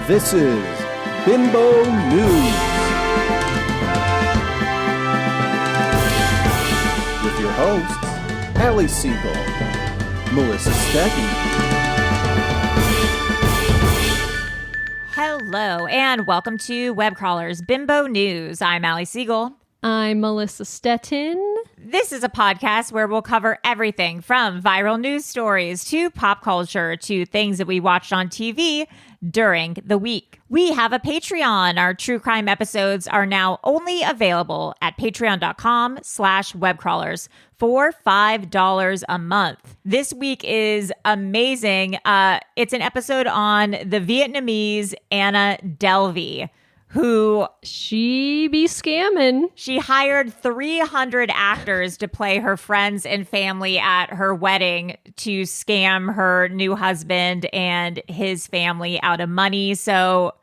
This is Bimbo News with your hosts, Allie Siegel, Melissa Stecky. Hello, and welcome to Webcrawler's Bimbo News. I'm Allie Siegel. I'm Melissa Stettin. This is a podcast where we'll cover everything from viral news stories to pop culture to things that we watched on TV during the week. We have a Patreon. Our true crime episodes are now only available at patreon.com/webcrawlers for $5 a month. This week is amazing. It's an episode on the Vietnamese Anna Delvey, who She be scamming. she hired 300 actors to play her friends and family at her wedding to scam her new husband and his family out of money. So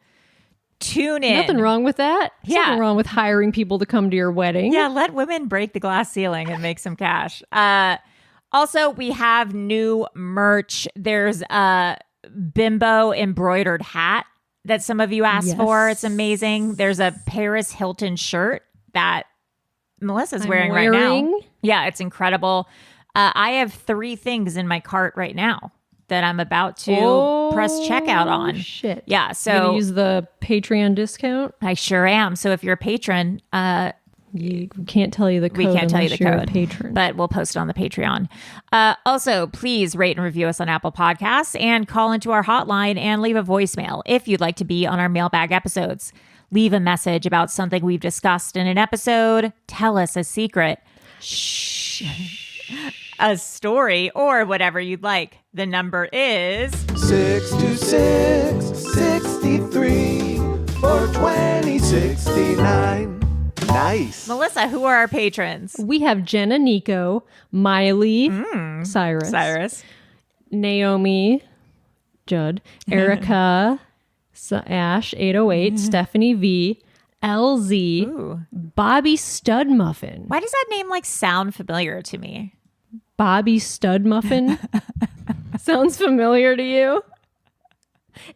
tune in. Nothing wrong with that. Yeah. Nothing wrong with hiring people to come to your wedding. Yeah, let women break the glass ceiling and make some cash. Also, we have new merch. There's a Bimbo embroidered hat that some of you asked for. It's amazing. There's a Paris Hilton shirt that Melissa's wearing right now. Yeah, it's incredible. I have 3 things in my cart right now that I'm about to press checkout on. Shit. Yeah, You so gonna use the Patreon discount? I sure am. So if you're a patron, You can't tell you the code. we can't tell you the unless you're code, a patron. but we'll post it on the Patreon. Also, please rate and review us on Apple Podcasts and call into our hotline and leave a voicemail if you'd like to be on our mailbag episodes. Leave a message about something we've discussed in an episode. Tell us a secret. Shh. A story or whatever you'd like. The number is 626-63 or 2069. Nice. Melissa. Who are our patrons? We have Jenna Nico, Miley, Cyrus, Naomi, Judd, Erica, Ash, 808, Stephanie V, LZ, Ooh. Bobby Stud Muffin. Why does that name sound familiar to me? Bobby Stud Muffin? Sounds familiar to you?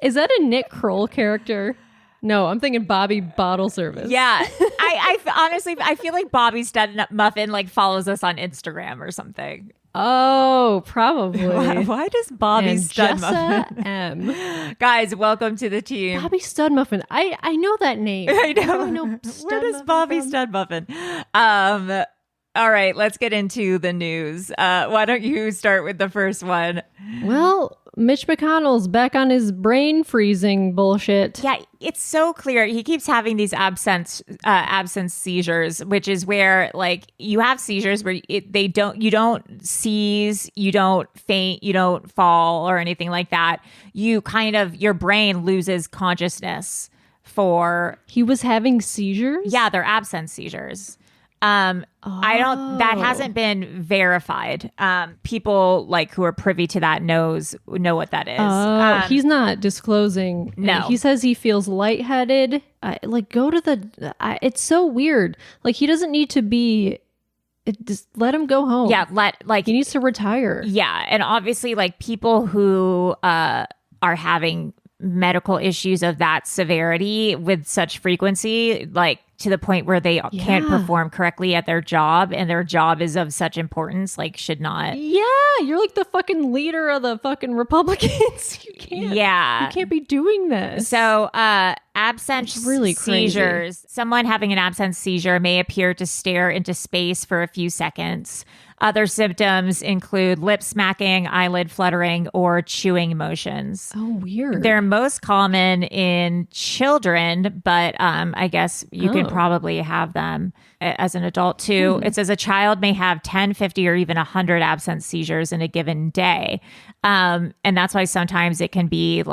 Is that a Nick Kroll character? No, I'm thinking Bobby Bottle Service. Yeah, I honestly feel like Bobby Stud Muffin follows us on Instagram or something. Oh, probably. Why does Bobby And Stud Jessa Muffin? M. Guys, welcome to the team. Bobby Stud Muffin. I know that name. I know. How do I know Where Stud does Muffin Bobby from? Stud Muffin? All right, let's get into the news. Why don't you start with the first one? Well, Mitch McConnell's back on his brain freezing bullshit. Yeah, it's so clear. He keeps having these absence seizures, which is where you have seizures where you don't seize, you don't faint, you don't fall or anything like that. You your brain loses consciousness for. He was having seizures? Yeah, they're absence seizures. That hasn't been verified. People who are privy to that know what that is. He's not disclosing. No. He says he feels lightheaded. Go to the. It's so weird. He doesn't need to be. Just let him go home. Yeah, he needs to retire. Yeah, and obviously, people who are having medical issues of that severity with such frequency, to the point where they can't perform correctly at their job, and their job is of such importance, should not. Yeah, you're the fucking leader of the fucking Republicans. You can't. Yeah. You can't be doing this. So, absence It's really crazy. seizures. Someone having an absence seizure may appear to stare into space for a few seconds. Other symptoms include lip smacking, eyelid fluttering, or chewing motions. Oh, weird. They're most common in children, but I guess you can probably have them as an adult too. It says a child may have 10, 50, or even 100 absence seizures in a given day. And that's why sometimes it can be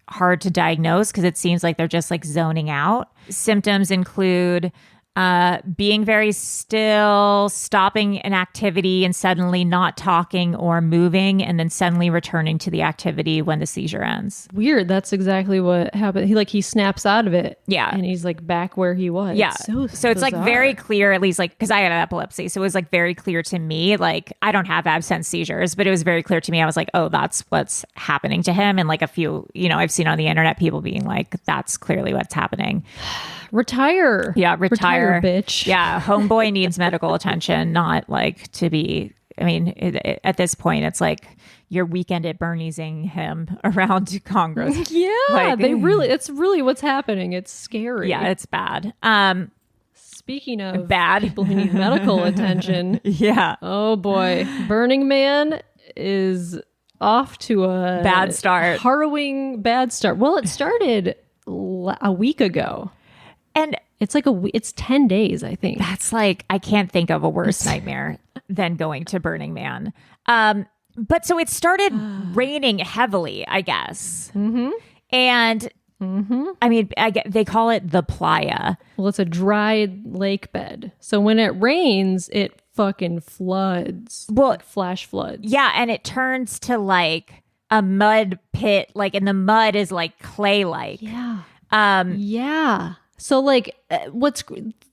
hard to diagnose because it seems like they're just zoning out. Symptoms include being very still, stopping an activity and suddenly not talking or moving, and then suddenly returning to the activity when the seizure ends. Weird. That's exactly what happened. He snaps out of it. Yeah. And he's like back where he was. Yeah. So it's like very clear, at least like, because I had epilepsy. So it was like very clear to me, like I don't have absence seizures, but it was very clear to me. I was like, oh, that's what's happening to him. And like a few, I've seen on the internet people being like, that's clearly what's happening. Retire. Yeah, retire, bitch. Yeah, homeboy needs medical attention, not like to be. I mean, at this point, it's like your weekend at Bernie'sing him around Congress. Yeah, like, it's really what's happening. It's scary. Yeah, it's bad. Speaking of bad people who need medical attention. Yeah. Oh boy, Burning Man is off to a bad start. Harrowing bad start. Well, it started a week ago. And it's like it's 10 days, I think. That's like, I can't think of a worse nightmare than going to Burning Man. But so it started raining heavily, I guess. Mm-hmm. And I mean, they call it the playa. Well, it's a dry lake bed. So when it rains, it fucking floods. Well, like flash floods. Yeah. And it turns to like a mud pit, like, and the mud is like clay-like. Yeah. Yeah. So like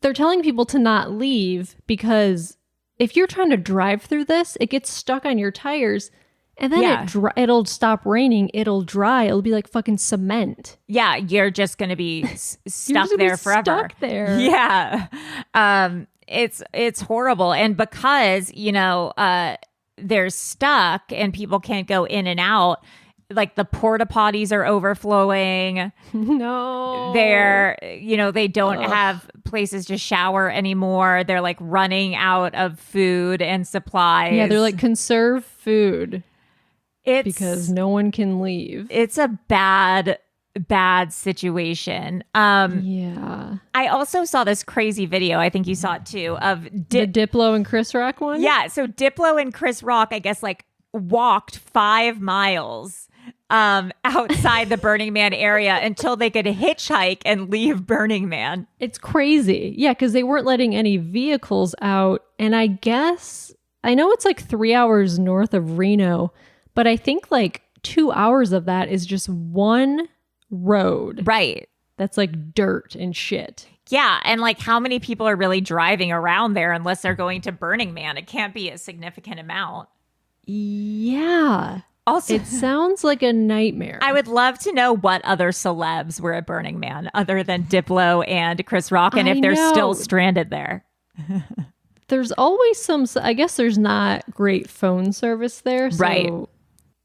they're telling people to not leave because if you're trying to drive through this, it gets stuck on your tires and then it'll stop raining. It'll dry. It'll be like fucking cement. Yeah. You're just going to be stuck there forever. Stuck there. Yeah. It's horrible. And because, they're stuck and people can't go in and out, like the porta potties are overflowing. No. They don't have places to shower anymore. They're like running out of food and supplies. Yeah, they're like conserve food. Because no one can leave. It's a bad situation. Yeah. I also saw this crazy video. I think you saw it too of the Diplo and Chris Rock one. Yeah. So Diplo and Chris Rock, I guess, like walked 5 miles outside the Burning Man area until they could hitchhike and leave Burning Man. It's crazy. Yeah, because they weren't letting any vehicles out. And I know it's like 3 hours north of Reno, but I think like 2 hours of that is just one road. Right. That's like dirt and shit. Yeah. And like how many people are really driving around there unless they're going to Burning Man? It can't be a significant amount. Yeah. Also, it sounds like a nightmare. I would love to know what other celebs were at Burning Man other than Diplo and Chris Rock, and if they're still stranded there. There's always I guess there's not great phone service there. So right.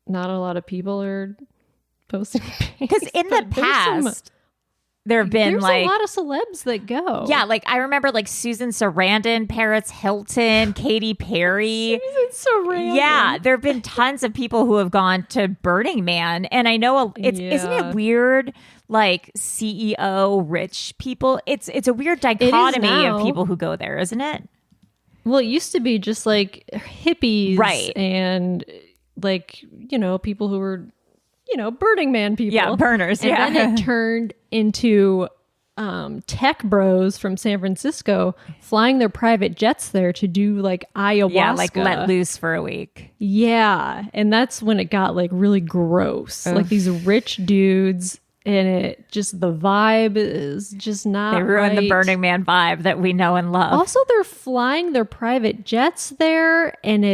Not a lot of people are posting. Because in the past, there have been there's like a lot of celebs that go. Yeah, like I remember like Susan Sarandon, Paris Hilton, Katy Perry. Susan Sarandon. Yeah, there have been tons of people who have gone to Burning Man, and I know isn't it weird? Like CEO rich people. It's a weird dichotomy of people who go there, isn't it? Well, it used to be just like hippies, right? And like people who were Burning Man people. Yeah, burners. And then it turned into tech bros from San Francisco flying their private jets there to do like ayahuasca. Yeah, like let loose for a week. Yeah. And that's when it got like really gross. Like these rich dudes, and it just, the vibe is just not They ruined the Burning Man vibe that we know and love. Also, they're flying their private jets there, and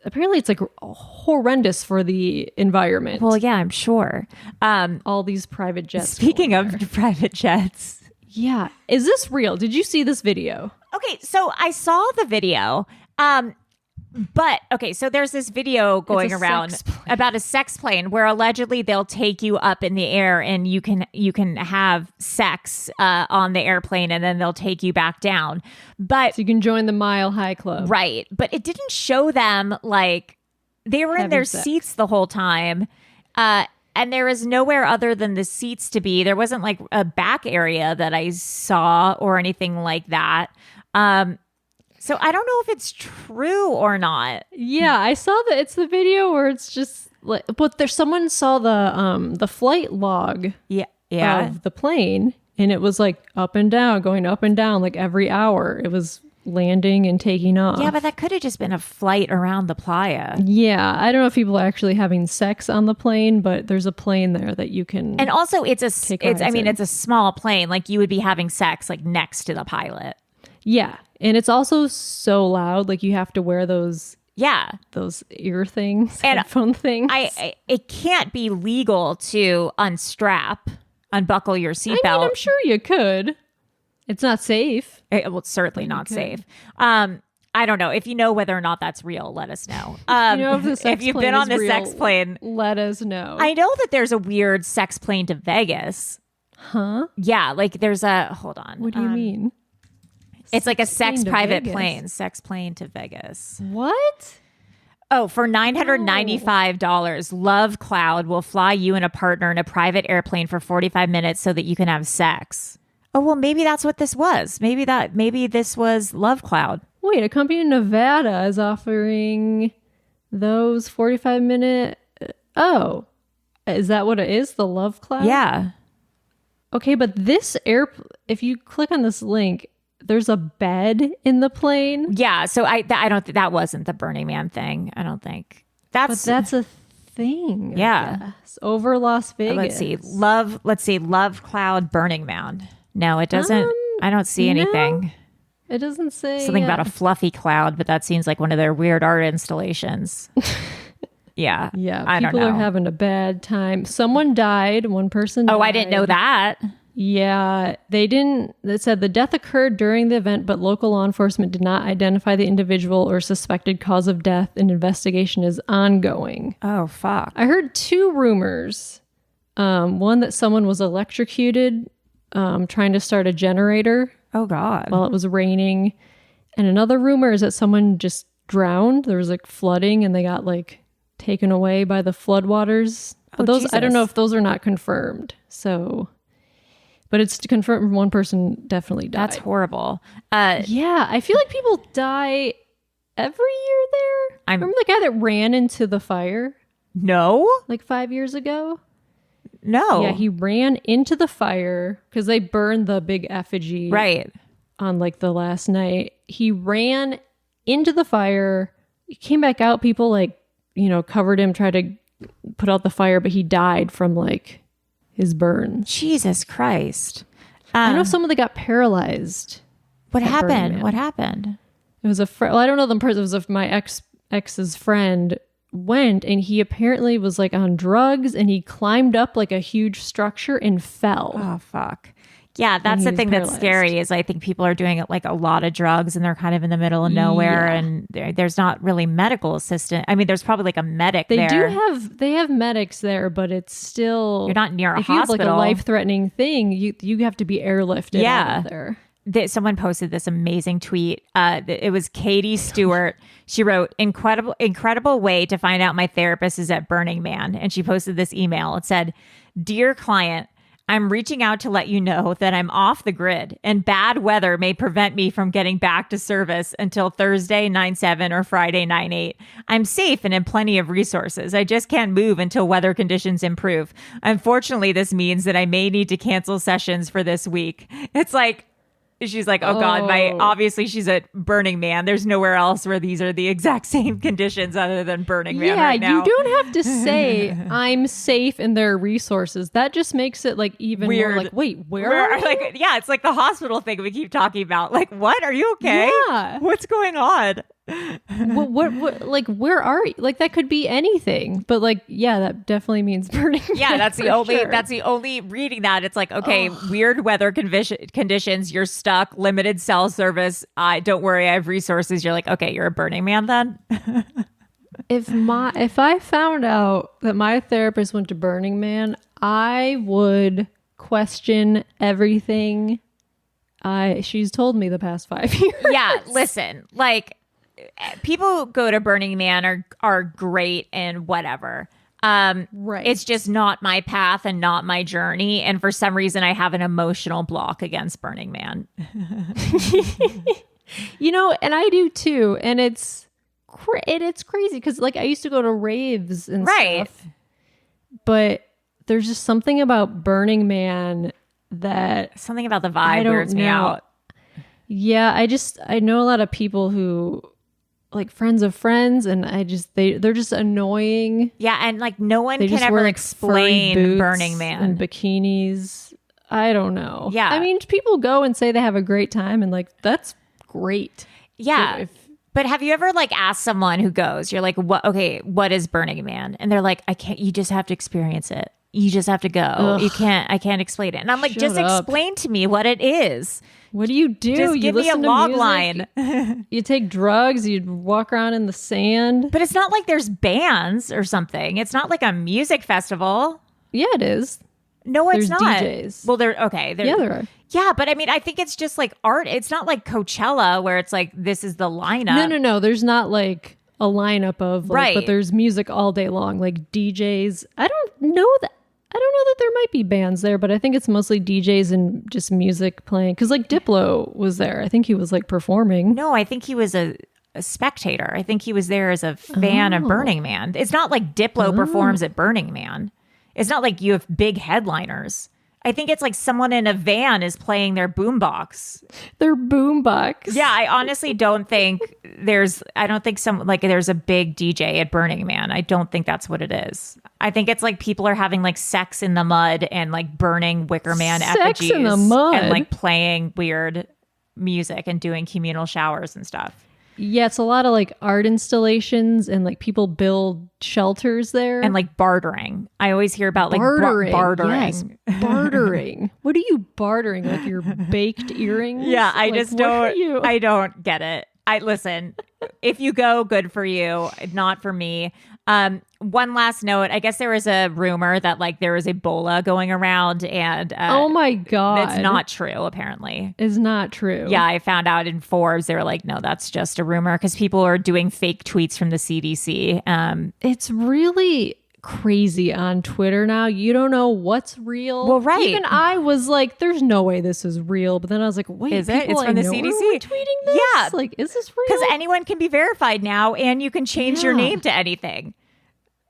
apparently it's like horrendous for the environment. Well, yeah, I'm sure. All these private jets. Speaking of private jets. Yeah. Is this real? Did you see this video? Okay, so I saw the video. But okay, so there's this video going around about a sex plane where allegedly they'll take you up in the air and you can have sex on the airplane, and then they'll take you back down. But so you can join the Mile High Club, right? But it didn't show them like they were in their seats the whole time, and there was nowhere other than the seats to be. There wasn't like a back area that I saw or anything like that. So I don't know if it's true or not. Yeah, I saw that it's the video where it's just like, but someone saw the flight log yeah. of the plane, And it was like up and down, going up and down like every hour. It was landing and taking off. Yeah, but that could have just been a flight around the playa. Yeah, I don't know if people are actually having sex on the plane, but there's a plane there that you can. And also, it's a small plane. Like you would be having sex like next to the pilot. Yeah, and it's also so loud. Like you have to wear those ear things, and headphone things. It can't be legal to unbuckle your seatbelt. I mean, I'm sure you could. It's not safe. It's certainly not safe. I don't know. If you know whether or not that's real, let us know. If you've been on the sex plane, let us know. I know that there's a weird sex plane to Vegas. Huh? Yeah, like there's hold on. What do you mean? It's like a sex private plane. Sex plane to Vegas. What? Oh, for $995, Love Cloud will fly you and a partner in a private airplane for 45 minutes so that you can have sex. Oh, well, maybe that's what this was. Maybe this was Love Cloud. Wait, a company in Nevada is offering those 45-minute. Oh, is that what it is? The Love Cloud? Yeah. Okay, but if you click on this link, there's a bed in the plane. Yeah, so I don't think that wasn't the Burning Man thing. I don't think that's a thing. Yeah, over Las Vegas. Let's see, Love Cloud Burning Man. No, it doesn't. I don't see anything. No, it doesn't say something about a fluffy cloud, but that seems like one of their weird art installations. Yeah, I don't know. People are having a bad time. Someone died. One person died. Oh, I didn't know that. Yeah, they didn't. It said the death occurred during the event, but local law enforcement did not identify the individual or suspected cause of death. An investigation is ongoing. Oh, fuck. I heard two rumors. One that someone was electrocuted trying to start a generator. Oh, God. While it was raining. And another rumor is that someone just drowned. There was like flooding and they got like taken away by the floodwaters. But those, I don't know if those are not confirmed. So... But it's confirmed one person definitely died. That's horrible. Yeah, I feel like people die every year there. Remember the guy that ran into the fire? No. Like 5 years ago? No. Yeah, he ran into the fire because they burned the big effigy on like the last night. He ran into the fire. He came back out. People like, covered him, tried to put out the fire, but he died from like... his burns. Jesus Christ. I know someone that got paralyzed. What happened? What happened? It was I don't know the person. It was my ex's friend went and he apparently was like on drugs and he climbed up like a huge structure and fell. Oh, fuck. Yeah, that's the thing that's scary is I think people are doing it like a lot of drugs and they're kind of in the middle of nowhere and there's not really medical assistance. I mean, there's probably like a medic there. They have medics there, but it's still... You're not near a hospital. If you have like a life-threatening thing, you have to be airlifted out of there. Someone posted this amazing tweet. It was Katie Stewart. She wrote, incredible way to find out my therapist is at Burning Man. And she posted this email. It said, "Dear client, I'm reaching out to let you know that I'm off the grid and bad weather may prevent me from getting back to service until Thursday 9/7 or Friday 9/8. I'm safe and in plenty of resources. I just can't move until weather conditions improve. Unfortunately, this means that I may need to cancel sessions for this week." It's like, she's like, oh God, obviously she's at Burning Man. There's nowhere else where these are the exact same conditions other than Burning Man right now. Yeah, you don't have to say I'm safe and there are resources. That just makes it like even weird. More like, wait, where are you? Like, yeah, it's like the hospital thing we keep talking about. Like, what? Are you okay? Yeah. What's going on? what like where are you? Like that could be anything, but like that definitely means Burning Man. Yeah, that's the only reading that. It's like, okay, weird weather conditions, you're stuck, limited cell service. Don't worry, I have resources. You're like, okay, you're a Burning Man then. If I found out that my therapist went to Burning Man, I would question everything she's told me the past 5 years. Yeah, listen, like people go to Burning Man are great and whatever. Right. It's just not my path and not my journey. And for some reason, I have an emotional block against Burning Man. And I do too. And it's crazy because like I used to go to raves and stuff. But there's just something about Burning Man that Something about the I vibe don't weirds me know. out. Yeah, I know a lot of people who like friends of friends, and they're just annoying. Yeah, and like no one They can just ever wear like furry explain boots Burning Man. and bikinis. I don't know. Yeah. I mean, people go and say they have a great time, and like that's great. Yeah. But have you ever like asked someone who goes, you're like, what is Burning Man? And they're like, I can't, you just have to experience it. You just have to go. Ugh. I can't explain it. And I'm like, Shut just up. explain to me what it is. What do you do? Just You give me a listen to log music? line. You take drugs, you walk around in the sand. But it's not like there's bands or something. It's not like a music festival. Yeah, it is. No, it's There's not. DJs. Well, they're okay. Yeah, there are. Yeah, but I mean, I think it's just like art. It's not like Coachella where it's like, this is the lineup. No. There's not like a lineup of like, Right. but there's music all day long, like DJs. I don't know that there might be bands there, but I think it's mostly DJs and just music playing. Because like Diplo was there. I think he was like performing. No, I think he was a spectator. I think he was there as a fan of Burning Man. It's not like Diplo performs at Burning Man. It's not like you have big headliners. I think it's like someone in a van is playing their boombox. Their boombox. Yeah, I honestly don't think there's a big DJ at Burning Man. I don't think that's what it is. I think it's like people are having like sex in the mud and like burning Wicker Man Sex effigies in the mud? and like playing weird music and doing communal showers and stuff. Yeah, it's a lot of like art installations and like people build shelters there. And like bartering. I always hear about like bartering. bartering. Yes, bartering. What are you bartering? Like your baked earrings? Yeah, I Like, just what are you? don't. I don't get it. Listen. If you go, good for you. Not for me. One last note. I guess there was a rumor that like there was Ebola going around, and Oh my God. it's not true. Apparently, Is not true. yeah. I found out in Forbes. They were like, no, that's just a rumor because people are doing fake tweets from the CDC. It's really crazy on Twitter now. You don't know what's real. Well, right. Even I was like, there's no way this is real. But then I was like, wait, Is it? people It's from I the know CDC. are tweeting this? Yeah. Like, is this real? Because anyone can be verified now, and you can change your Yeah. name to anything.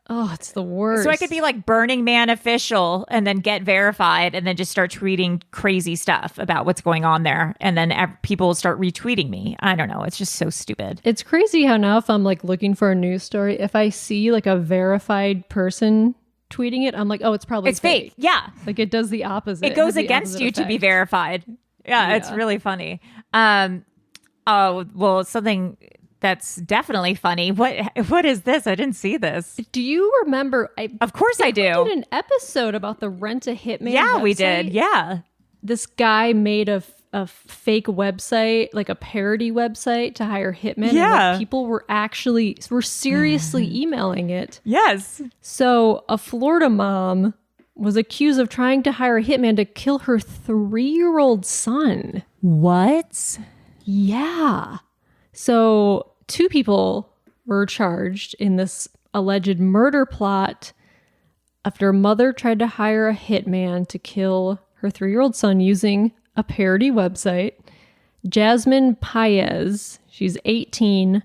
Oh, it's the worst. So I could be like Burning Man official and then get verified and then just start tweeting crazy stuff about what's going on there. And then people will start retweeting me. I don't know. It's just so stupid. It's crazy how now if I'm like looking for a news story, if I see like a verified person tweeting it, I'm like, oh, it's probably It's fake. Yeah. Like it does the opposite. It goes has the against opposite you to be effect. verified. Yeah, it's Yeah. really funny. Oh, well, something that's definitely funny. What is this? I didn't see this. Do you remember? Of course I We do. did an episode about the Rent-A-Hitman. Yeah, we website. did. Yeah. This guy made a fake website, like a parody website to hire hitmen. And Yeah. like, people were seriously emailing it. Yes. So a Florida mom was accused of trying to hire a hitman to kill her 3-year-old son. What? Yeah. So 2 people were charged in this alleged murder plot after a mother tried to hire a hitman to kill her 3-year-old son using a parody website. Jasmine Paez, she's 18,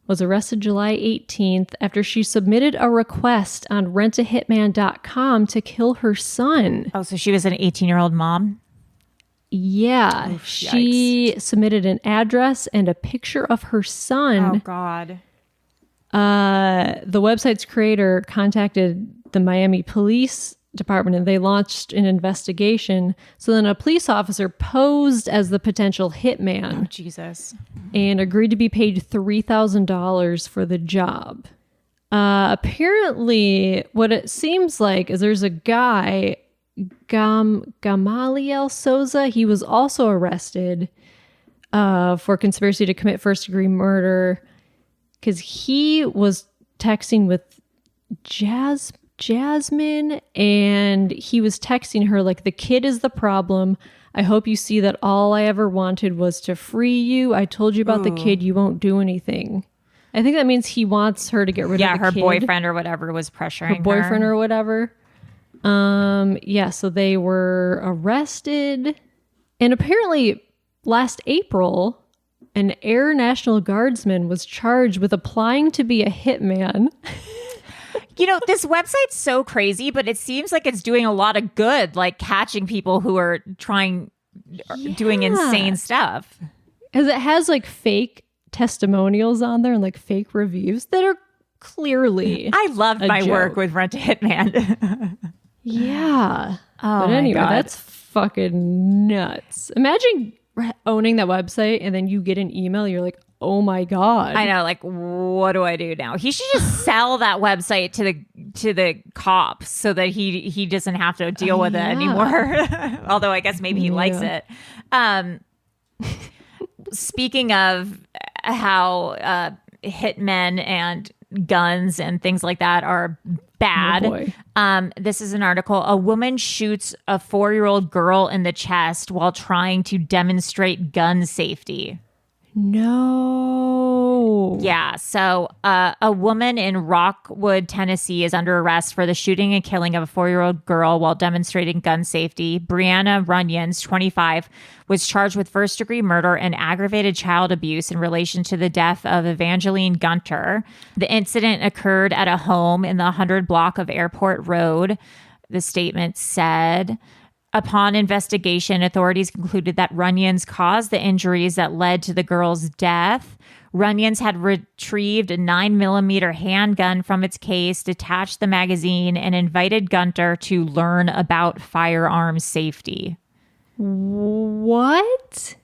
was arrested July 18th after she submitted a request on rentahitman.com to kill her son. Oh, so she was an 18-year-old mom? Yeah, she submitted an address and a picture of her son. God. The website's creator contacted the Miami Police Department and they launched an investigation. So then a police officer posed as the potential hitman. Oh, Jesus. And agreed to be paid $3,000 for the job. Apparently, what it seems like is there's a guy, Gamaliel Souza. He was also arrested for conspiracy to commit first-degree murder because he was texting with Jasmine, and he was texting her like, the kid is the problem. I hope you see that all I ever wanted was to free you. I told you about the kid. You won't do anything. I think that means he wants her to get rid of the her kid. boyfriend or whatever was pressuring Her boyfriend or whatever. Yeah, so they were arrested. And apparently last April, an Air National Guardsman was charged with applying to be a hitman. This website's so crazy, but it seems like it's doing a lot of good, like catching people who are doing insane stuff. Because it has like fake testimonials on there and like fake reviews that are clearly I loved my joke. work with Rent-A-Hitman. Yeah. Oh, but anyway, my God. that's fucking nuts. Imagine owning that website and then you get an email. You're like, oh my God. I know. Like, what do I do now? He should just sell that website to the cops so that he doesn't have to deal with it anymore. Although I guess maybe he likes it. Speaking of how hitmen and guns and things like that are bad. This is an article. A woman shoots a 4-year-old girl in the chest while trying to demonstrate gun safety. No. Yeah. So a woman in Rockwood, Tennessee is under arrest for the shooting and killing of a 4-year-old girl while demonstrating gun safety. Brianna Runyons, 25, was charged with first-degree murder and aggravated child abuse in relation to the death of Evangeline Gunter. The incident occurred at a home in the 100 block of Airport Road, the statement said. Upon investigation, authorities concluded that Runyons caused the injuries that led to the girl's death. Runyons had retrieved a 9mm handgun from its case, detached the magazine, and invited Gunter to learn about firearm safety. What?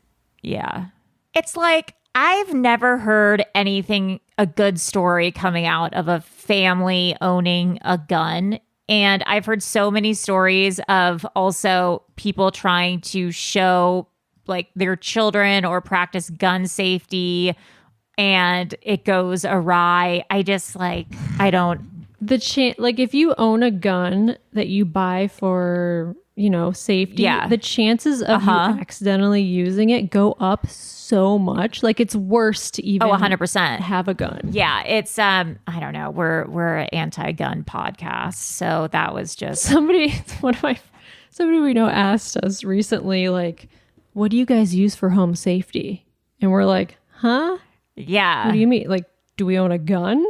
Yeah. It's like, I've never heard a good story coming out of a family owning a gun. And I've heard so many stories of also people trying to show like their children or practice gun safety and it goes awry. I just like, I don't. Like if you own a gun that you buy for, safety, the chances of you accidentally using it go up so much. Like it's worse to even 100% have a gun. Yeah, it's I don't know. We're an anti-gun podcast, so that was just somebody we know asked us recently, like, what do you guys use for home safety? And we're like, huh? Yeah. What do you mean? Like, do we own a gun?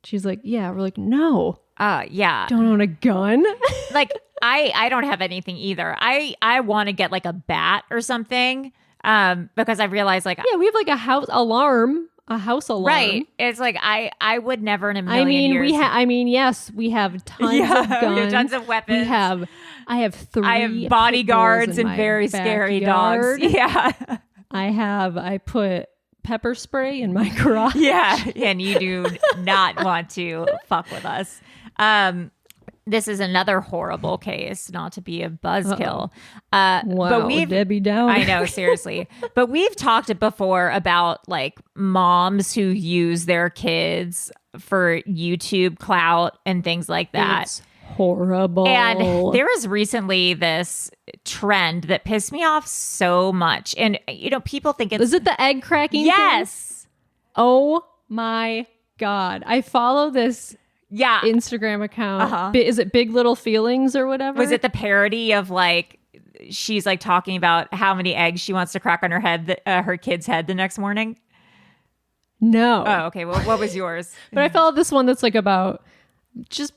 She's like, yeah. We're like, no. Yeah. Don't own a gun. Like I don't have anything either. I want to get like a bat or something. Because I realized like we have like a house alarm. Right. It's like I would never in a million years. Yes, we have tons of guns. We have tons of weapons. I have 3. I have bodyguards and very scary dogs. Yeah. I put pepper spray in my garage. Yeah, and you do not want to fuck with us. This is another horrible case, not to be a buzzkill. Wow, but Debbie Downer. I know, seriously. But we've talked before about like moms who use their kids for YouTube clout and things like that. It's horrible. And there was recently this trend that pissed me off so much. And, people think it's... Is it the egg cracking Yes. thing? Oh my God. I follow this... Yeah. Instagram account. Is it Big Little Feelings or whatever? Was it the parody of like, she's like talking about how many eggs she wants to crack on her kid's head the next morning? No. Oh, okay. Well, what was yours? But I follow this one that's like about just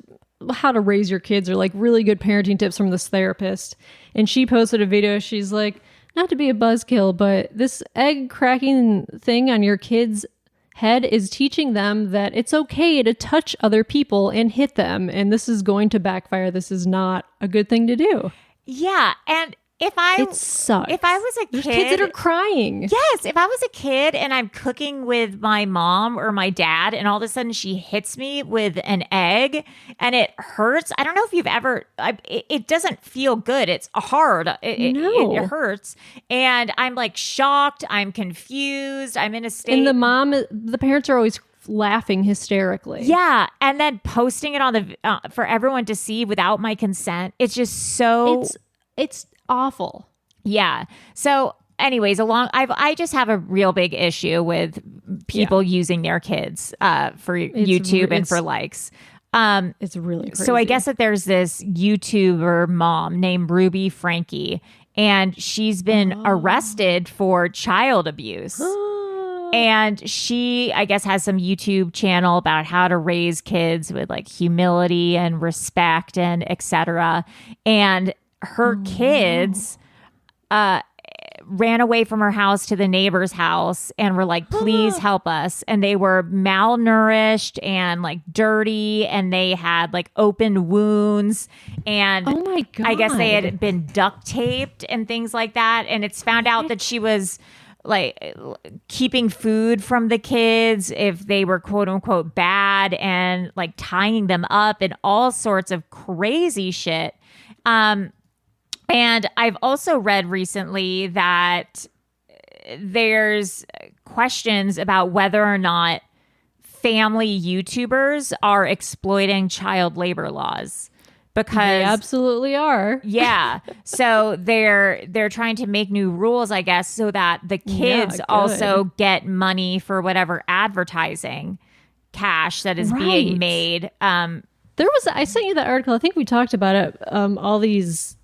how to raise your kids or like really good parenting tips from this therapist. And she posted a video. She's like, not to be a buzzkill, but this egg cracking thing on your kids' head is teaching them that it's okay to touch other people and hit them. And this is going to backfire. This is not a good thing to do. Yeah. And it sucks. If I was a kid, there's kids that are crying. Yes. If I was a kid and I'm cooking with my mom or my dad and all of a sudden she hits me with an egg and it hurts. I don't know if you've ever, it doesn't feel good. It's hard. It hurts. And I'm like shocked. I'm confused. I'm in a state. And the parents are always laughing hysterically. Yeah. And then posting it on for everyone to see without my consent. It's just so. It's awful. Yeah. So anyways, I just have a real big issue with people using their kids for YouTube and for likes. It's really crazy. So I guess that there's this YouTuber mom named Ruby Frankie, and she's been arrested for child abuse. And she, I guess, has some YouTube channel about how to raise kids with like humility and respect and etc. And her kids ran away from her house to the neighbor's house and were like, please help us. And they were malnourished and like dirty, and they had like open wounds. And oh my God. I guess they had been duct taped and things like that. And it's found out that she was like keeping food from the kids if they were quote unquote bad, and like tying them up and all sorts of crazy shit. And I've also read recently that there's questions about whether or not family YouTubers are exploiting child labor laws. Because they absolutely are. Yeah. So they're trying to make new rules, I guess, so that the kids also get money for whatever advertising cash that is being made. I sent you that article. I think we talked about it. All these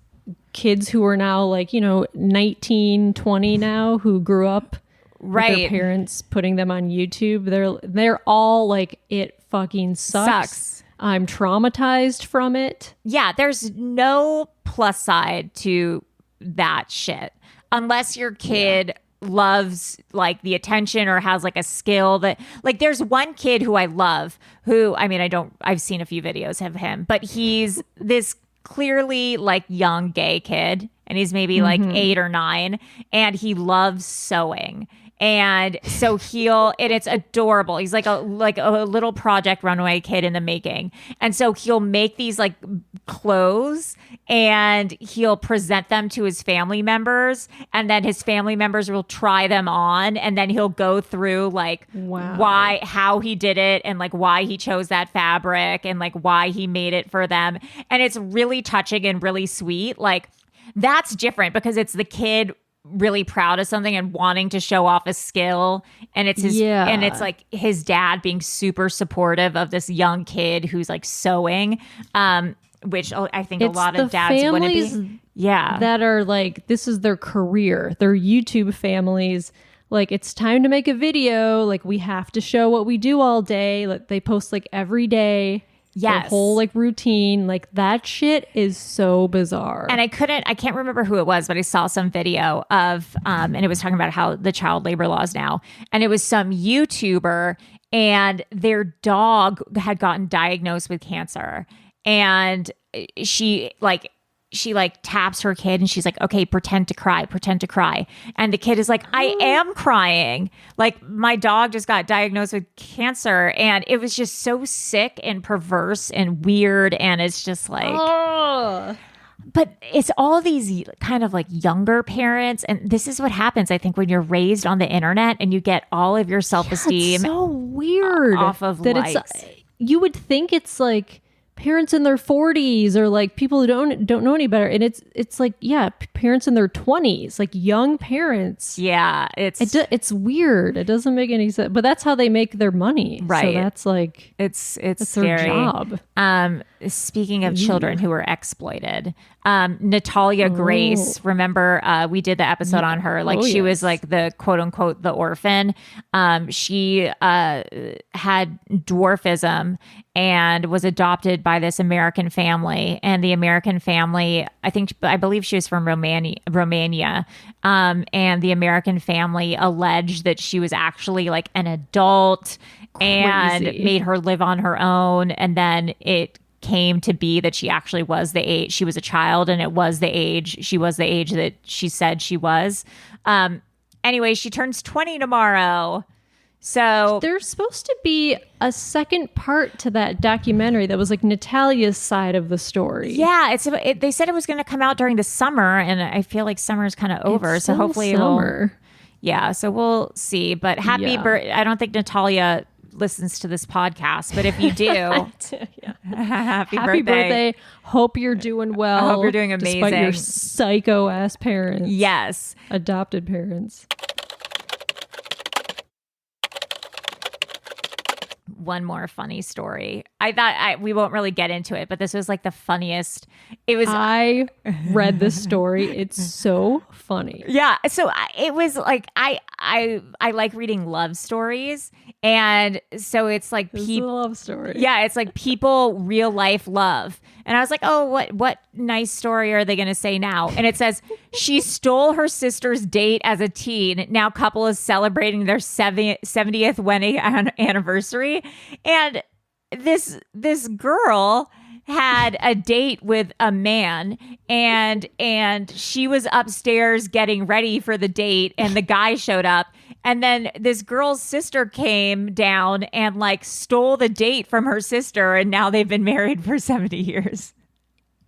kids who are now like, 19, 20 now, who grew up with their parents putting them on YouTube. They're all like, it fucking sucks. I'm traumatized from it. Yeah, there's no plus side to that shit. Unless your kid loves like the attention or has like a skill that like there's one kid who I love who, I mean, I've seen a few videos of him, but he's this clearly like young gay kid, and he's maybe like 8 or 9, and he loves sewing. And so and it's adorable. He's like a little Project Runway kid in the making. And so he'll make these like clothes, and he'll present them to his family members, and then his family members will try them on, and then he'll go through like how he did it, and like why he chose that fabric, and like why he made it for them. And it's really touching and really sweet. Like that's different because it's the kid really proud of something and wanting to show off a skill, and it's and it's like his dad being super supportive of this young kid who's like sewing, which I think a lot of dads wouldn't be. That are like, this is their career. They're YouTube families. Like, it's time to make a video. Like, we have to show what we do all day. Like, they post like every day. Yes. The whole like routine, like that shit is so bizarre. And I can't remember who it was, but I saw some video of, and it was talking about how the child labor laws now, and it was some YouTuber, and their dog had gotten diagnosed with cancer, and she taps her kid, and she's like, okay, pretend to cry. And the kid is like, I am crying. Like, my dog just got diagnosed with cancer. And it was just so sick and perverse and weird. And it's just like, but it's all these kind of like younger parents. And this is what happens, I think, when you're raised on the internet and you get all of your self-esteem it's so weird off of that likes. You would think it's like parents in their 40s or like people who don't know any better, and it's like parents in their 20s, like young parents. It's weird. It doesn't make any sense, but that's how they make their money, right? So that's like it's scary. Their job. Speaking of children who are exploited, Natalia Grace, remember we did the episode on her, like she was like the quote unquote the orphan. She had dwarfism and was adopted by this American family, and the American family, I believe she was from Romania, and the American family alleged that she was actually like an adult and made her live on her own, and then it came to be that she actually was the age, she was a child, and she was the age that she said she was. Anyway, she turns 20 tomorrow. So there's supposed to be a second part to that documentary that was like Natalia's side of the story. Yeah, they said it was going to come out during the summer, and I feel like summer is kind of over. So hopefully summer. So we'll see. But happy birthday. I don't think Natalia listens to this podcast, but if you do, happy birthday. Hope you're doing well. I hope you're doing amazing. Despite your psycho ass parents. Yes. Adopted parents. One more funny story. I thought we won't really get into it, but this was like the funniest. I read this story. It's so funny. Yeah. So it was like, I like reading love stories, and so it's like people love story. Yeah, it's like people real life love. And I was like, oh, what nice story are they going to say now? And it says she stole her sister's date as a teen. Now couple is celebrating their 70th wedding anniversary, and this girl had a date with a man, and she was upstairs getting ready for the date, and the guy showed up, and then this girl's sister came down and like stole the date from her sister, and now they've been married for 70 years.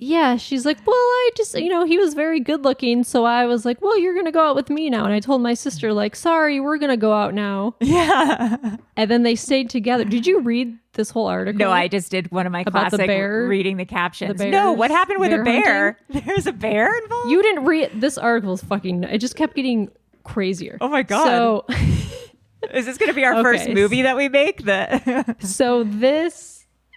Yeah, she's like, well, I just, he was very good looking, so I was like, well, you're gonna go out with me now. And I told my sister, like, sorry, we're gonna go out now. Yeah. And then they stayed together. Did you read this whole article? No, I just did one of my about classic reading the captions. No, what happened with a bear? Hunting? There's a bear involved? You didn't read this article is fucking, it just kept getting crazier. Oh my God. So is this gonna be our first movie that we make? So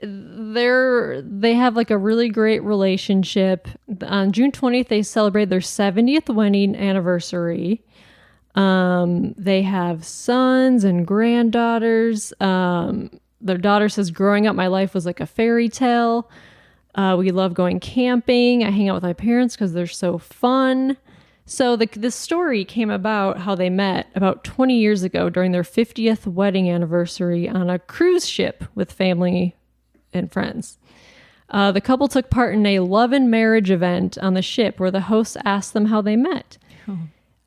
they have like a really great relationship. On June 20th, they celebrate their 70th wedding anniversary. They have sons and granddaughters. Their daughter says, growing up, my life was like a fairy tale. We love going camping. I hang out with my parents because they're so fun. So this story came about how they met about 20 years ago during their 50th wedding anniversary on a cruise ship with family and friends. The couple took part in a love and marriage event on the ship where the host asked them how they met.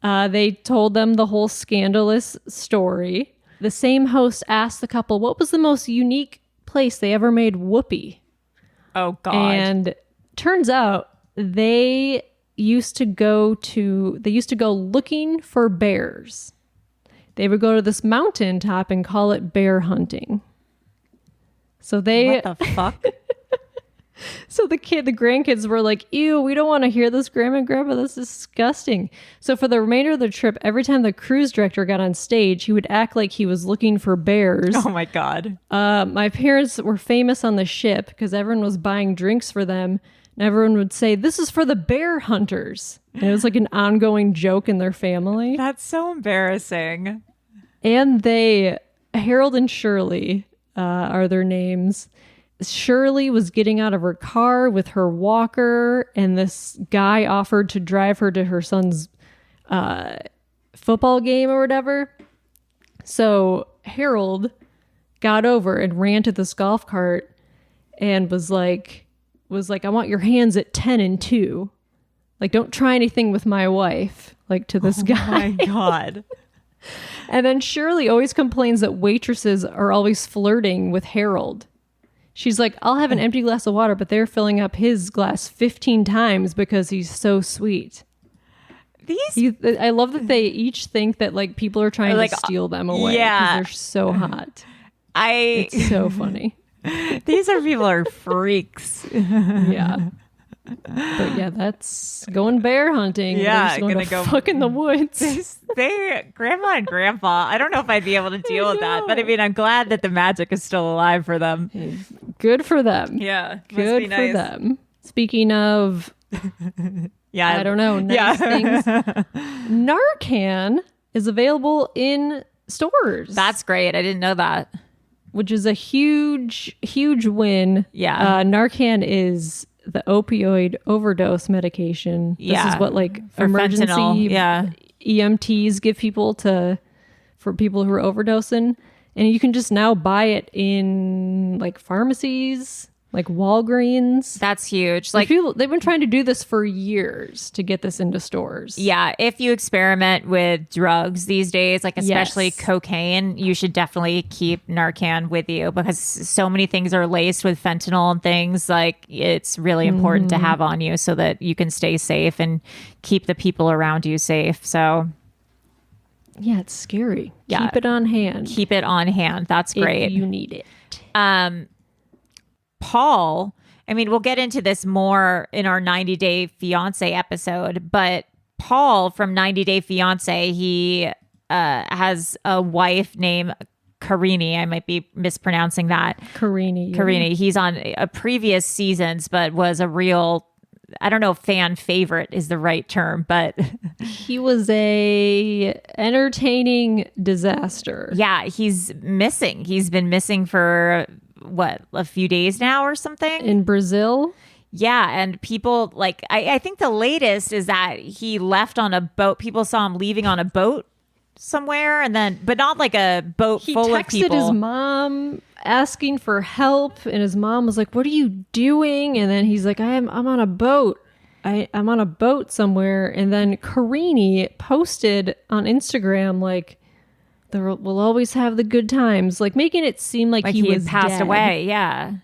They told them the whole scandalous story. The same host asked the couple what was the most unique place they ever made whoopee. Oh, God. And turns out they used to go looking for bears. They would go to this mountain top and call it bear hunting. So what the fuck? So the grandkids were like, ew, we don't want to hear this, Grandma and Grandpa, this is disgusting. So for the remainder of the trip, every time the cruise director got on stage, he would act like he was looking for bears. Oh my God. My parents were famous on the ship because everyone was buying drinks for them, and everyone would say, this is for the bear hunters. And it was like an ongoing joke in their family. That's so embarrassing. And Harold and Shirley are their names. Shirley was getting out of her car with her walker, and this guy offered to drive her to her son's football game or whatever. So Harold got over and ran to this golf cart and was like, I want your hands at 10 and 2. Like, don't try anything with my wife, like to this guy. Oh my God. And then Shirley always complains that waitresses are always flirting with Harold. She's like, I'll have an empty glass of water, but they're filling up his glass 15 times because he's so sweet. I love that they each think that like people are trying to steal them away because they're so hot. It's so funny. These people are freaks. Yeah. But yeah, that's going bear hunting. Yeah, going to go fuck in the woods. Grandma and Grandpa, I don't know if I'd be able to deal with that, but I mean, I'm glad that the magic is still alive for them. Good for them. Yeah, good for them. Speaking of, I don't know, nice things. Narcan is available in stores. That's great. I didn't know that. Which is a huge, huge win. Yeah. Narcan is the opioid overdose medication. This is what like for emergency fentanyl. EMTs give people for people who are overdosing. And you can just now buy it in like pharmacies, like Walgreens. That's huge. Like people, they've been trying to do this for years to get this into stores. Yeah. If you experiment with drugs these days, like especially cocaine, you should definitely keep Narcan with you because so many things are laced with fentanyl and things. Like it's really important to have on you so that you can stay safe and keep the people around you safe. So yeah, it's scary. Yeah. Keep it on hand. Keep it on hand. That's great. If you need it. Paul, I mean, we'll get into this more in our 90 Day Fiance episode, but Paul from 90 Day Fiance, he has a wife named Karini. I might be mispronouncing that. Karini. Karini. He's on a previous seasons, but was a real I don't know if fan favorite is the right term, but he was a entertaining disaster. Yeah, he's missing. He's been missing for a few days now or something? In Brazil? Yeah, and people I think the latest is that he left on a boat. People saw him leaving on a boat somewhere, and then, but not like a boat full of people. He texted his mom asking for help, and his mom was like, "What are you doing?" And then he's like, I'm on a boat. I'm on a boat somewhere." And then Karini posted on Instagram like, "We'll always have the good times," like making it seem like he was passed dead. away. Yeah.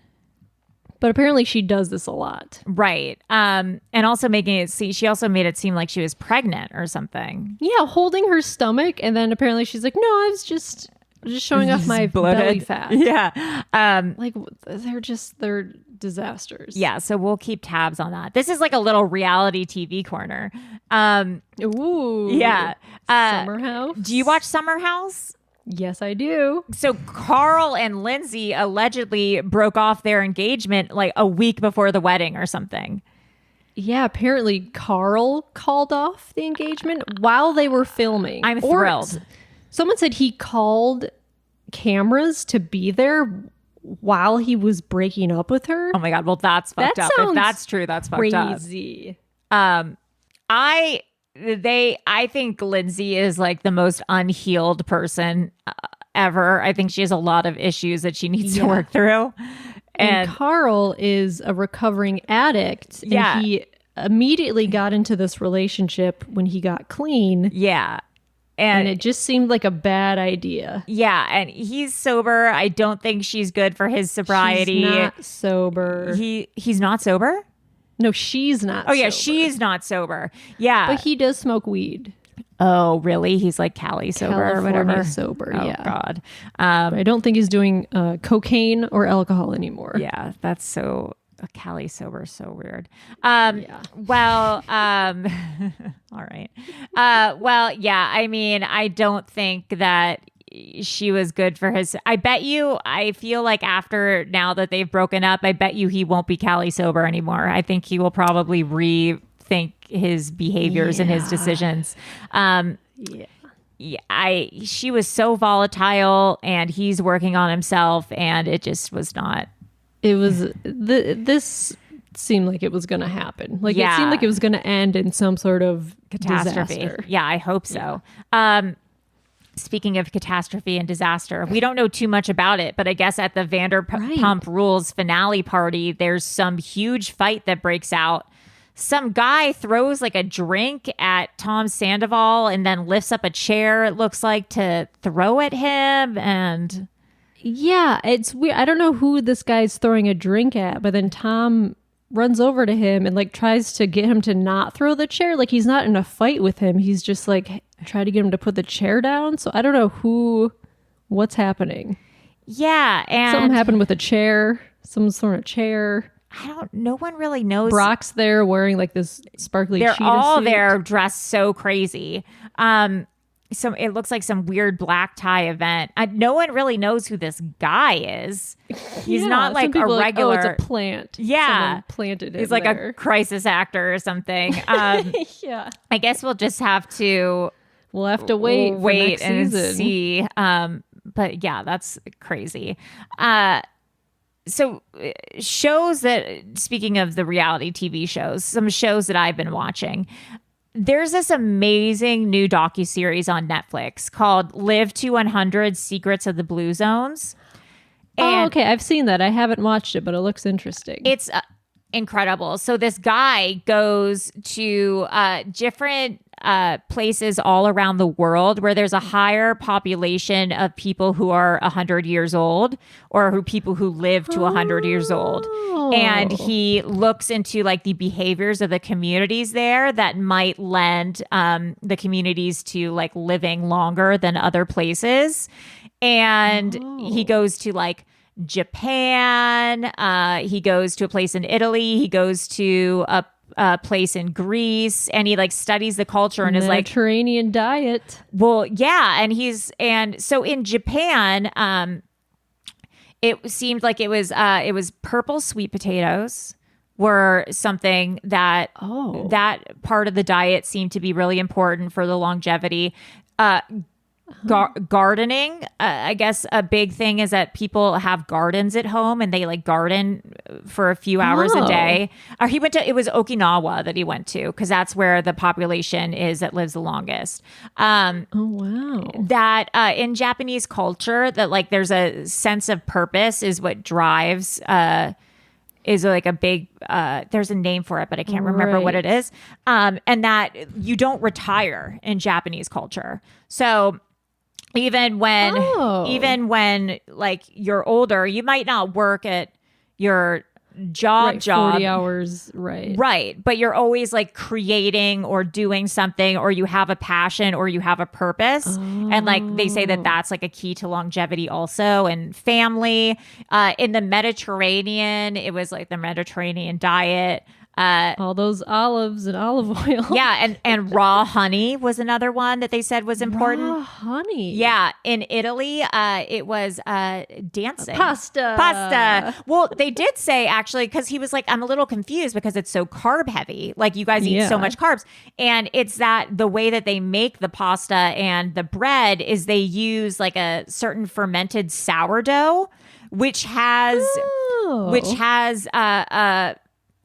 But apparently she does this a lot. Right. And also she also made it seem like she was pregnant or something. Yeah, holding her stomach, and then apparently she's like, "No, I was just showing off my belly fat." Yeah. Like they're disasters. Yeah, so we'll keep tabs on that. This is like a little reality TV corner. Ooh. Yeah. Summer House. Do you watch Summer House? Yes, I do. So Carl and Lindsay allegedly broke off their engagement like a week before the wedding or something. Yeah, apparently Carl called off the engagement while they were filming. I'm thrilled. Someone said he called cameras to be there while he was breaking up with her. Oh my God. Well, that's fucked up. If that's true, that's fucked up. Crazy. I think Lindsay is like the most unhealed person ever. I think she has a lot of issues that she needs to work through. And Carl is a recovering addict. Yeah. And he immediately got into this relationship when he got clean. Yeah. And it just seemed like a bad idea. Yeah. And he's sober. I don't think she's good for his sobriety. She's not sober. He's not sober? No, she's not. Oh, yeah, sober. she's not sober. Yeah. But he does smoke weed. Oh, really? He's like Cali sober California or whatever? sober, oh, yeah. God. I don't think he's doing cocaine or alcohol anymore. Yeah, that's so... Cali sober, so weird. Well, all right. Well, yeah, I mean, I don't think that she was good for his. I feel like after now that they've broken up, I bet you he won't be Cali sober anymore. I think he will probably rethink his behaviors and his decisions. She was so volatile, and he's working on himself, and it just was not. It was this seemed like it was going to happen. Like it seemed like it was going to end in some sort of catastrophe. Disaster. Yeah, I hope so. Speaking of catastrophe and disaster, we don't know too much about it, but I guess at the Vanderpump Rules finale party, there's some huge fight that breaks out. Some guy throws like a drink at Tom Sandoval and then lifts up a chair, it looks like, to throw at him. And yeah, it's weird. I don't know who this guy's throwing a drink at, but then Tom runs over to him and like tries to get him to not throw the chair. Like he's not in a fight with him. He's just like trying to get him to put the chair down. So I don't know what's happening. Yeah. And something happened with a chair, some sort of chair. No one really knows. Brock's there wearing like this sparkly They're cheetah all suit. there dressed so crazy. It looks like some weird black tie event. No one really knows who this guy is. He's not like a regular. Like, it's a plant. Yeah, someone planted it. He's like a crisis actor or something. Yeah. I guess we'll just have to. We'll have to wait and season. see. But yeah, that's crazy. So shows that, speaking of the reality TV shows, some shows that I've been watching. There's this amazing new docuseries on Netflix called Live to 100 Secrets of the Blue Zones. And okay. I've seen that. I haven't watched it, but it looks interesting. It's incredible. So this guy goes to different places all around the world where there's a higher population of people who are 100 years old or people who live to 100 years old. And he looks into like the behaviors of the communities there that might lend the communities to like living longer than other places. And he goes to like Japan. He goes to a place in Italy. He goes to a place in Greece, and he like studies the culture and is like Mediterranean diet. Well, yeah, and so in Japan, it seemed like it was purple sweet potatoes, were something that that part of the diet seemed to be really important for the longevity. Gardening, I guess a big thing is that people have gardens at home and they like garden for a few hours a day. Or it was Okinawa that he went to because that's where the population is that lives the longest. That in Japanese culture, that like there's a sense of purpose is what drives is like a big there's a name for it, but I can't remember what it is. And that you don't retire in Japanese culture. So even when like you're older, you might not work at your job 40 hours, right, but you're always like creating or doing something, or you have a passion or you have a purpose. And like they say that that's like a key to longevity also. And family in the Mediterranean, it was like the Mediterranean diet, all those olives and olive oil. and raw honey was another one that they said was important. Raw honey. Yeah, in Italy, it was dancing. Pasta. Well, they did say actually, because he was like, I'm a little confused because it's so carb heavy. Like you guys eat so much carbs, and it's that the way that they make the pasta and the bread is they use like a certain fermented sourdough, which has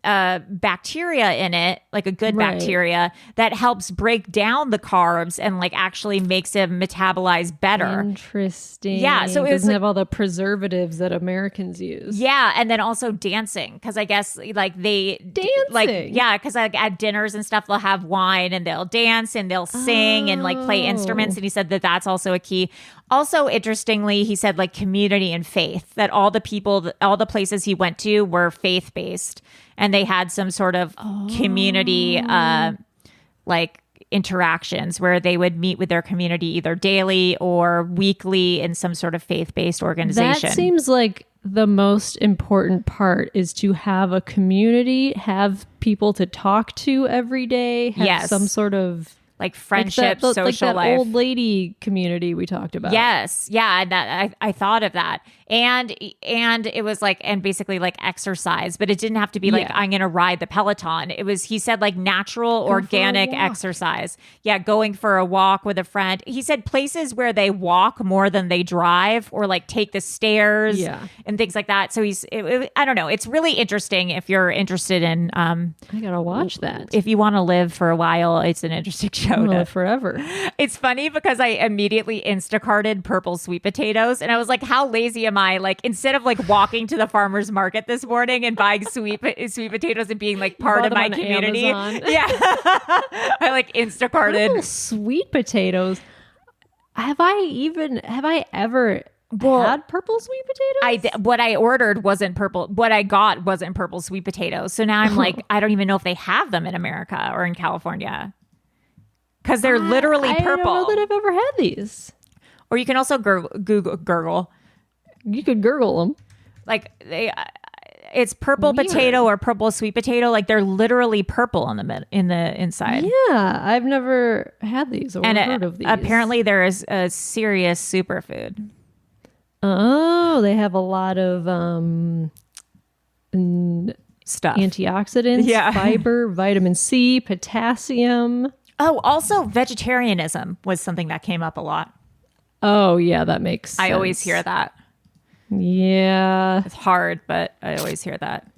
bacteria in it, like a good bacteria that helps break down the carbs and like actually makes them metabolize better. Interesting. Yeah, so it doesn't have all the preservatives that Americans use. Yeah, and then also dancing, because I guess like because like at dinners and stuff they'll have wine and they'll dance and they'll sing and like play instruments, and he said that that's also a key. Also, interestingly, he said like community and faith, that all the places he went to were faith-based and they had some sort of community like interactions where they would meet with their community either daily or weekly in some sort of faith-based organization. That seems like the most important part, is to have a community, have people to talk to every day, have some sort of like friendship, social like that life. Old lady community we talked about. Yes. Yeah. And that I thought of that. And it was like, and basically like exercise, but it didn't have to be like, I'm going to ride the Peloton. It was, he said like natural, organic exercise. Yeah. Going for a walk with a friend. He said places where they walk more than they drive, or like take the stairs and things like that. So I don't know. It's really interesting if you're interested in, I got to watch that. If you want to live for a while, it's an interesting show. Forever. It's funny because I immediately Instacarted purple sweet potatoes, and I was like, how lazy am I? Like, instead of like walking to the farmer's market this morning and buying sweet potatoes and being like part of my community. Amazon. Yeah. I like Instacarted purple sweet potatoes. Have I ever had purple sweet potatoes? What I ordered wasn't purple. What I got wasn't purple sweet potatoes. So now I'm like, I don't even know if they have them in America or in California. Because they're literally purple. I don't know that I've ever had these. Or you can also gurgle. You could gurgle them. Like it's purple potato or purple sweet potato. Like they're literally purple on the inside. Yeah, I've never had these or heard of these. Apparently, there is a serious superfood. Oh, they have a lot of stuff, antioxidants, fiber, vitamin C, potassium. Oh, also vegetarianism was something that came up a lot. Oh, yeah, that makes sense. I always hear that. Yeah. It's hard, but I always hear that.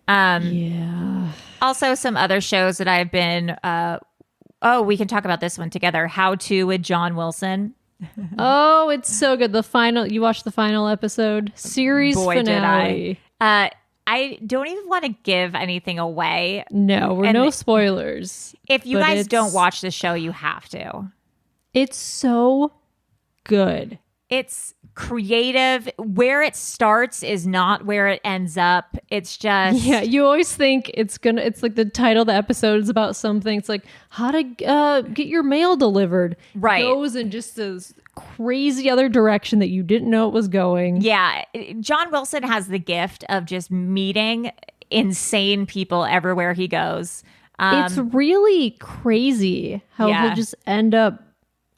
Yeah. Also, some other shows that I've been, we can talk about this one together. How To with John Wilson. Oh, it's so good. You watched the final episode? Series finale. Did I. I don't even want to give anything away. No, no spoilers. If you guys don't watch the show, you have to. It's so good. It's creative. Where it starts is not where it ends up. It's just... Yeah, you always think it's like the title of the episode is about something. It's like how to get your mail delivered. Right. It goes in just this crazy other direction that you didn't know it was going. Yeah. John Wilson has the gift of just meeting insane people everywhere he goes. It's really crazy how he'll just end up...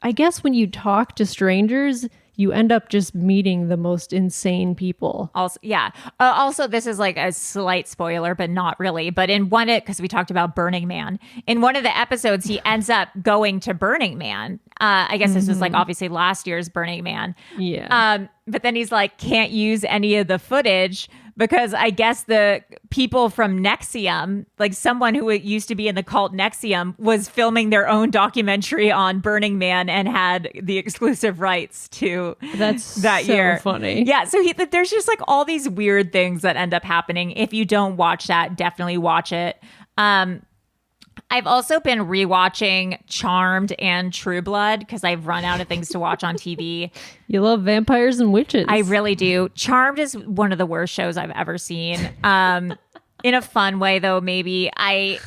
I guess when you talk to strangers, you end up just meeting the most insane people. Also, yeah. Also, this is like a slight spoiler, but not really. But in because we talked about Burning Man, in one of the episodes, he ends up going to Burning Man. I guess this was like obviously last year's Burning Man. Yeah. But then he's like, can't use any of the footage because I guess the people from NXIVM, like someone who used to be in the cult NXIVM, was filming their own documentary on Burning Man and had the exclusive rights to that so year. Funny. Yeah. So there's just like all these weird things that end up happening. If you don't watch that, definitely watch it. I've also been rewatching Charmed and True Blood because I've run out of things to watch on TV. You love vampires and witches. I really do. Charmed is one of the worst shows I've ever seen. In a fun way, though, maybe. I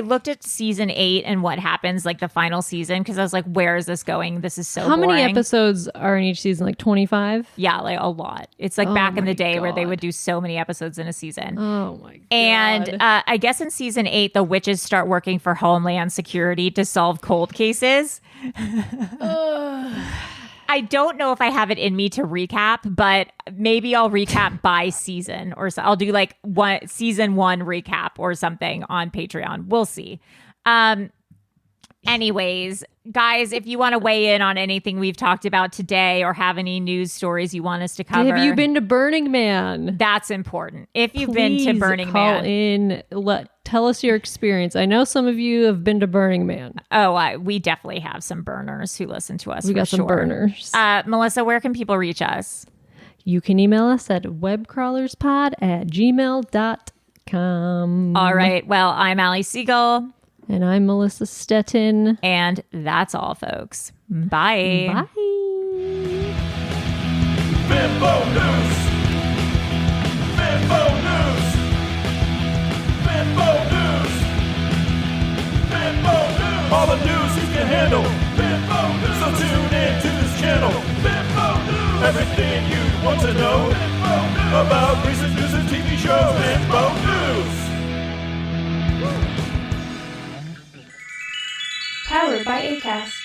looked at season 8 and what happens, like the final season, because I was like, where is this going? This is so How boring. many episodes are in each season? Like 25? Yeah, like a lot. It's like back in the day where they would do so many episodes in a season. Oh my God. And I guess in season 8, the witches start working for Homeland Security to solve cold cases. I don't know if I have it in me to recap, but maybe I'll recap by season, or so I'll do like season 1 recap or something on Patreon. We'll see. Anyways, guys, if you want to weigh in on anything we've talked about today or have any news stories you want us to cover. Have you been to Burning Man? That's important. If you've been to Burning call Man. Tell us your experience. I know some of you have been to Burning Man. Oh, we definitely have some burners who listen to us. We got some burners. Melissa, where can people reach us? You can email us at webcrawlerspod@gmail.com. All right. Well, I'm Allie Siegel. And I'm Melissa Stettin. And that's all, folks. Bye. Bye. Bimbo News! Bimbo News! Bimbo News! Bimbo News! All the news you can handle. Bimbo News! So tune in to this channel. Bimbo News! Everything you want to know. Bimbo News! About recent news and TV shows. Bimbo News! Powered by Acast.